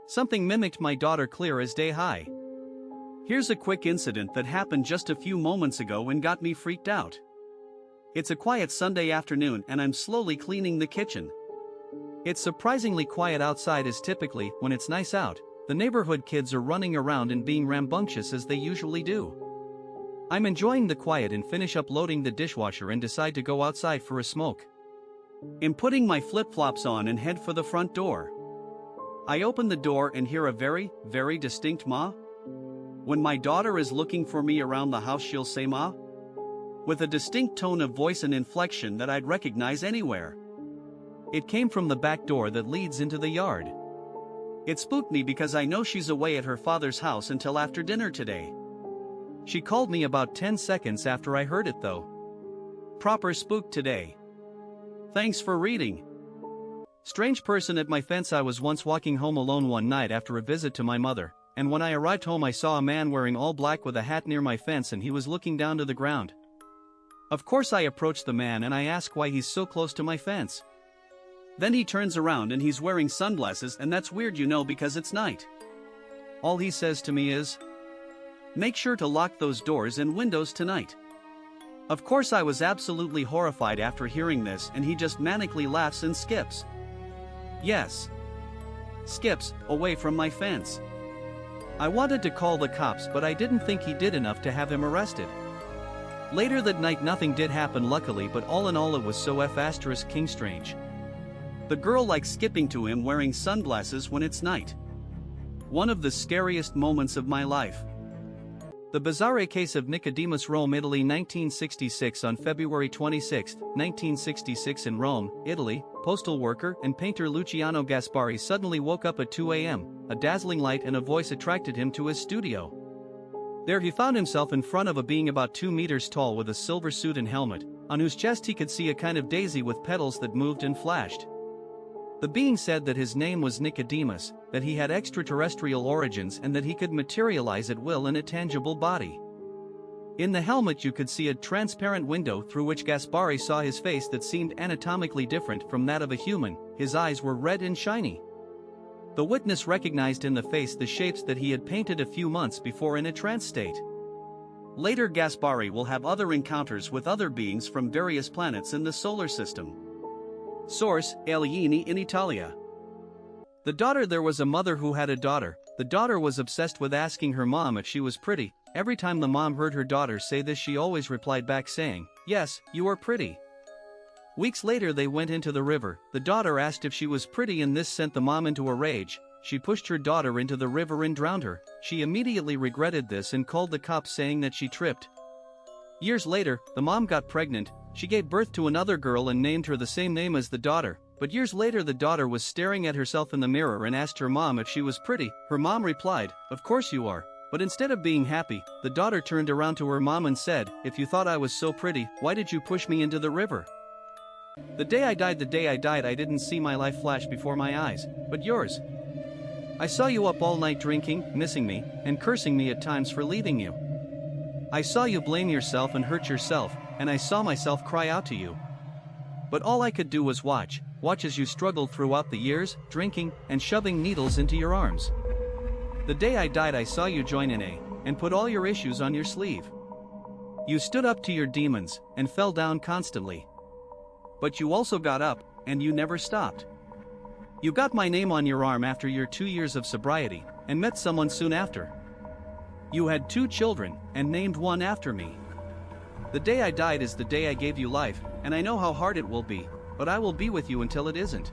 Something mimicked my daughter clear as day. Hi. Here's a quick incident that happened just a few moments ago and got me freaked out. It's a quiet Sunday afternoon and I'm slowly cleaning the kitchen. It's surprisingly quiet outside as typically, when it's nice out, the neighborhood kids are running around and being rambunctious as they usually do. I'm enjoying the quiet and finish up loading the dishwasher and decide to go outside for a smoke. I'm putting my flip-flops on and head for the front door. I open the door and hear a very, very distinct "Ma." When my daughter is looking for me around the house, she'll say "Ma," with a distinct tone of voice and inflection that I'd recognize anywhere. It came from the back door that leads into the yard. It spooked me because I know she's away at her father's house until after dinner today. She called me about 10 seconds after I heard it though. Proper spook today. Thanks for reading. Strange person at my fence. I was once walking home alone one night after a visit to my mother, and when I arrived home I saw a man wearing all black with a hat near my fence and he was looking down to the ground. Of course I approached the man and I asked why he's so close to my fence. Then he turns around and he's wearing sunglasses, and that's weird, you know, because it's night. All he says to me is, "Make sure to lock those doors and windows tonight." Of course I was absolutely horrified after hearing this, and he just manically laughs and skips. Yes. Skips away from my fence. I wanted to call the cops, but I didn't think he did enough to have him arrested. Later that night nothing did happen luckily, but all in all it was so *king strange. The girl likes skipping to him wearing sunglasses when it's night. One of the scariest moments of my life. The bizarre case of Nicodemus, Rome, Italy, 1966. On February 26, 1966 in Rome, Italy, postal worker and painter Luciano Gaspari suddenly woke up at 2 a.m. A dazzling light and a voice attracted him to his studio. There he found himself in front of a being about 2 meters tall with a silver suit and helmet, on whose chest he could see a kind of daisy with petals that moved and flashed. The being said that his name was Nicodemus, that he had extraterrestrial origins and that he could materialize at will in a tangible body. In the helmet you could see a transparent window through which Gaspari saw his face that seemed anatomically different from that of a human. His eyes were red and shiny. The witness recognized in the face the shapes that he had painted a few months before in a trance state. Later Gaspari will have other encounters with other beings from various planets in the solar system. Source: Alieni in Italia. The daughter. There was a mother who had a daughter. The daughter was obsessed with asking her mom if she was pretty. Every time the mom heard her daughter say this, she always replied back saying, "Yes, you are pretty." Weeks later they went into the river. The daughter asked if she was pretty and this sent the mom into a rage. She pushed her daughter into the river and drowned her. She immediately regretted this and called the cops saying that she tripped. Years later, the mom got pregnant. She gave birth to another girl and named her the same name as the daughter, but years later the daughter was staring at herself in the mirror and asked her mom if she was pretty. Her mom replied, "Of course you are." But instead of being happy, the daughter turned around to her mom and said, "If you thought I was so pretty, why did you push me into the river?" The day I died, I didn't see my life flash before my eyes, but yours. I saw you up all night drinking, missing me, and cursing me at times for leaving you. I saw you blame yourself and hurt yourself, and I saw myself cry out to you. But all I could do was watch as you struggled throughout the years, drinking, and shoving needles into your arms. The day I died I saw you join NA, and put all your issues on your sleeve. You stood up to your demons, and fell down constantly. But you also got up, and you never stopped. You got my name on your arm after your 2 years of sobriety, and met someone soon after. You had 2 children, and named one after me. The day I died is the day I gave you life, and I know how hard it will be, but I will be with you until it isn't.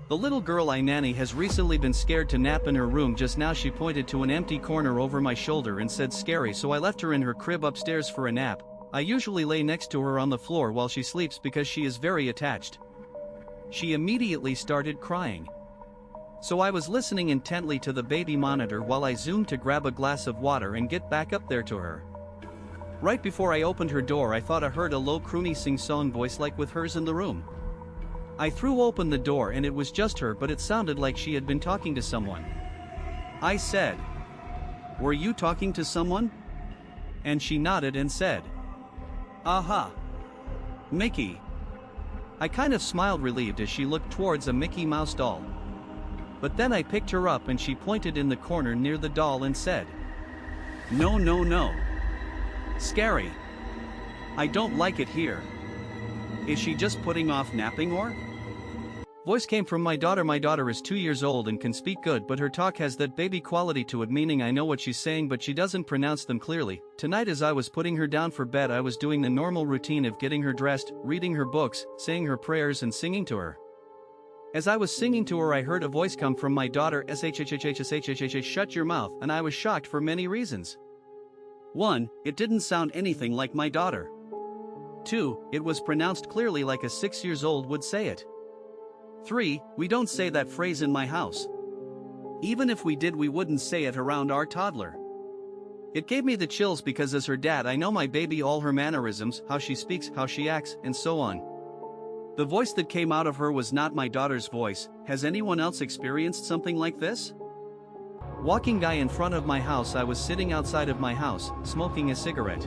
The little girl I nanny has recently been scared to nap in her room. Just now she pointed to an empty corner over my shoulder and said scary, so I left her in her crib upstairs for a nap. I usually lay next to her on the floor while she sleeps because she is very attached. She immediately started crying. So I was listening intently to the baby monitor while I zoomed to grab a glass of water and get back up there to her. Right before I opened her door I thought I heard a low croony sing-song voice like with hers in the room. I threw open the door and it was just her, but it sounded like she had been talking to someone. I said, "Were you talking to someone?" And she nodded and said, "Aha. Mickey." I kind of smiled relieved as she looked towards a Mickey Mouse doll. But then I picked her up and she pointed in the corner near the doll and said, "No, no, no. Scary. I don't like it here. Is she just putting off napping or?" Voice came from my daughter. My daughter is 2 years old and can speak good, but her talk has that baby quality to it, meaning I know what she's saying but she doesn't pronounce them clearly. Tonight as I was putting her down for bed, I was doing the normal routine of getting her dressed, reading her books, saying her prayers and singing to her. As I was singing to her, I heard a voice come from my daughter, "Shut your mouth," and I was shocked for many reasons. 1. It didn't sound anything like my daughter. 2. It was pronounced clearly like a 6-year-old would say it. 3. We don't say that phrase in my house. Even if we did, we wouldn't say it around our toddler. It gave me the chills because as her dad I know my baby, all her mannerisms, how she speaks, how she acts, and so on. The voice that came out of her was not my daughter's voice. Has anyone else experienced something like this? Walking by in front of my house. I was sitting outside of my house, smoking a cigarette.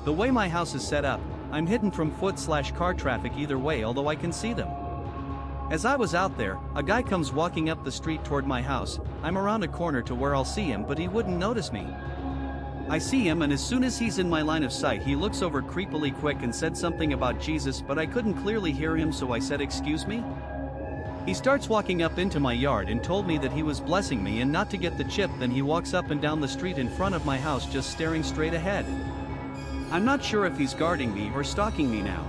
The way my house is set up, I'm hidden from foot/car traffic either way, although I can see them. As I was out there, a guy comes walking up the street toward my house. I'm around a corner to where I'll see him, but he wouldn't notice me. I see him, and as soon as he's in my line of sight, he looks over creepily quick and said something about Jesus, but I couldn't clearly hear him, so I said, "Excuse me?" He starts walking up into my yard and told me that he was blessing me and not to get the chip. Then he walks up and down the street in front of my house, just staring straight ahead. I'm not sure if he's guarding me or stalking me now.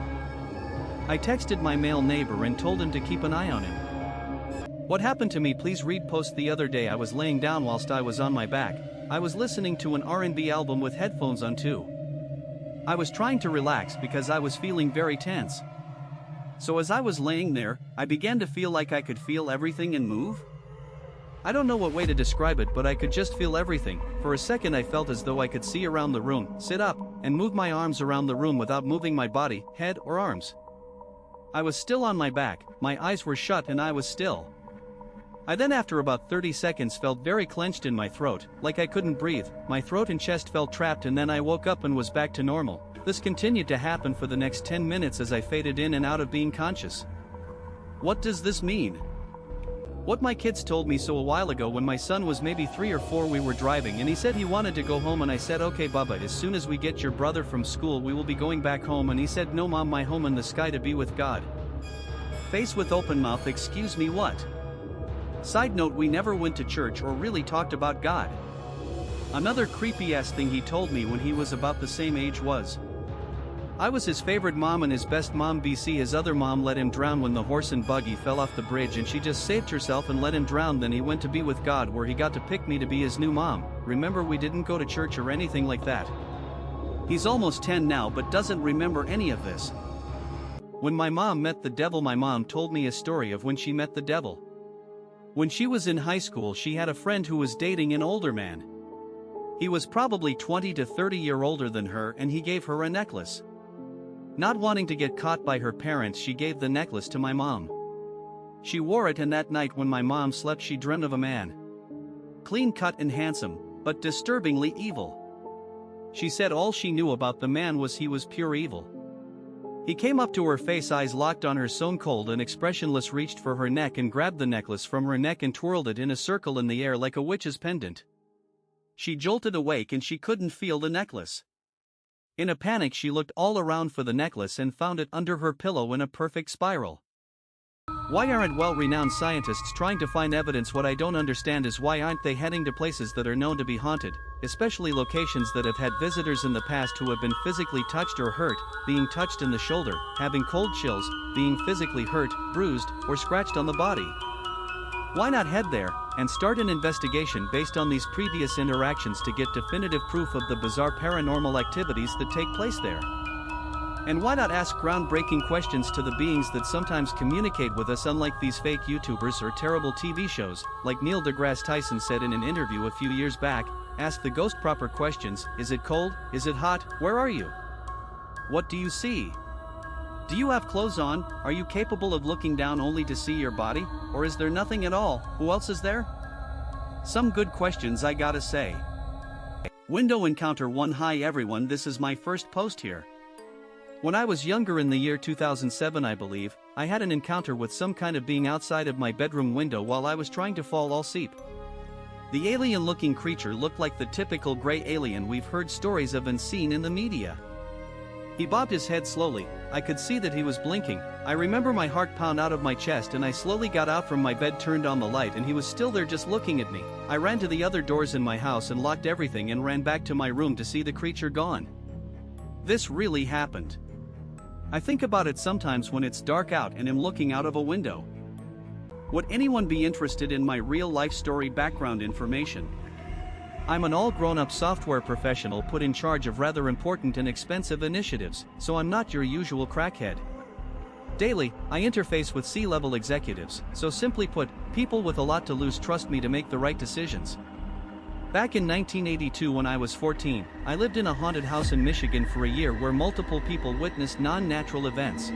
I texted my male neighbor and told him to keep an eye on him. What happened to me? Please read post. The other day I was laying down whilst I was on my back. I was listening to an R&B album with headphones on too. I was trying to relax because I was feeling very tense. So as I was laying there, I began to feel like I could feel everything and move. I don't know what way to describe it, but I could just feel everything. For a second I felt as though I could see around the room, sit up, and move my arms around the room without moving my body, head or arms. I was still on my back, my eyes were shut and I was still. I then after about 30 seconds felt very clenched in my throat, like I couldn't breathe. My throat and chest felt trapped, and then I woke up and was back to normal. This continued to happen for the next 10 minutes as I faded in and out of being conscious. What does this mean? What my kids told me. So a while ago when my son was maybe 3 or 4, we were driving and he said he wanted to go home, and I said, "Okay Bubba, as soon as we get your brother from school we will be going back home," and he said, "No mom, my home in the sky to be with God." Face with open mouth, excuse me, what? Side note, we never went to church or really talked about God. Another creepy ass thing he told me when he was about the same age was, I was his favorite mom and his best mom. BC his other mom let him drown when the horse and buggy fell off the bridge, and she just saved herself and let him drown. Then he went to be with God, where he got to pick me to be his new mom. Remember, we didn't go to church or anything like that. He's almost 10 now but doesn't remember any of this. When my mom met the devil, my mom told me a story of when she met the devil. When she was in high school, she had a friend who was dating an older man. He was probably 20 to 30 years older than her, and he gave her a necklace. Not wanting to get caught by her parents, she gave the necklace to my mom. She wore it, and that night when my mom slept she dreamt of a man. Clean cut and handsome, but disturbingly evil. She said all she knew about the man was he was pure evil. He came up to her face, eyes locked on her, stone cold and expressionless, reached for her neck and grabbed the necklace from her neck and twirled it in a circle in the air like a witch's pendant. She jolted awake and she couldn't feel the necklace. In a panic she looked all around for the necklace and found it under her pillow in a perfect spiral. Why aren't well-renowned scientists trying to find evidence? What I don't understand is why aren't they heading to places that are known to be haunted, especially locations that have had visitors in the past who have been physically touched or hurt, being touched in the shoulder, having cold chills, being physically hurt, bruised, or scratched on the body. Why not head there and start an investigation based on these previous interactions to get definitive proof of the bizarre paranormal activities that take place there? And why not ask groundbreaking questions to the beings that sometimes communicate with us, unlike these fake YouTubers or terrible TV shows? Like Neil deGrasse Tyson said in an interview a few years back, ask the ghost proper questions. Is it cold? Is it hot? Where are you? What do you see? Do you have clothes on? Are you capable of looking down only to see your body? Or is there nothing at all? Who else is there? Some good questions, I gotta say. Window Encounter 1. Hi everyone, this is my first post here. When I was younger in the year 2007 I believe, I had an encounter with some kind of being outside of my bedroom window while I was trying to fall asleep. The alien-looking creature looked like the typical gray alien we've heard stories of and seen in the media. He bobbed his head slowly. I could see that he was blinking. I remember my heart pound out of my chest, and I slowly got out from my bed, turned on the light, and he was still there just looking at me. I ran to the other doors in my house and locked everything and ran back to my room to see the creature gone. This really happened. I think about it sometimes when it's dark out and am looking out of a window. Would anyone be interested in my real-life story background information? I'm an all-grown-up software professional put in charge of rather important and expensive initiatives, so I'm not your usual crackhead. Daily, I interface with C-level executives, so simply put, people with a lot to lose trust me to make the right decisions. Back in 1982 when I was 14, I lived in a haunted house in Michigan for a year where multiple people witnessed non-natural events.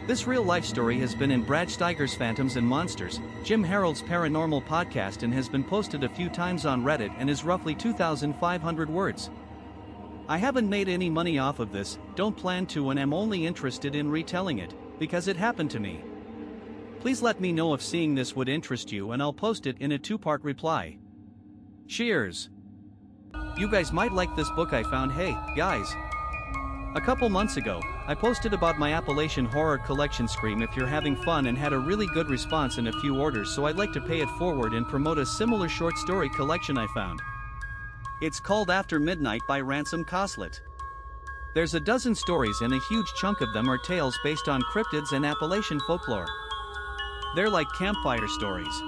This real-life story has been in Brad Steiger's Phantoms and Monsters, Jim Harold's Paranormal podcast, and has been posted a few times on Reddit and is roughly 2,500 words. I haven't made any money off of this, don't plan to, and am only interested in retelling it, because it happened to me. Please let me know if seeing this would interest you, and I'll post it in a 2-part reply. Cheers! You guys might like this book I found. Hey, guys! A couple months ago, I posted about my Appalachian horror collection Scream if you're having fun, and had a really good response and a few orders, so I'd like to pay it forward and promote a similar short story collection I found. It's called After Midnight by Ransom Coslet. There's a dozen stories and a huge chunk of them are tales based on cryptids and Appalachian folklore. They're like campfire stories.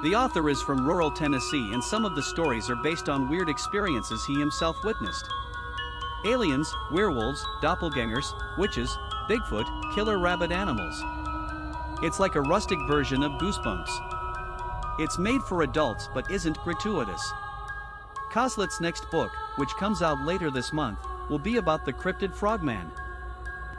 The author is from rural Tennessee, and some of the stories are based on weird experiences he himself witnessed. Aliens, werewolves, doppelgangers, witches, Bigfoot, killer rabbit animals. It's like a rustic version of Goosebumps. It's made for adults but isn't gratuitous. Coslet's next book, which comes out later this month, will be about the cryptid Frogman.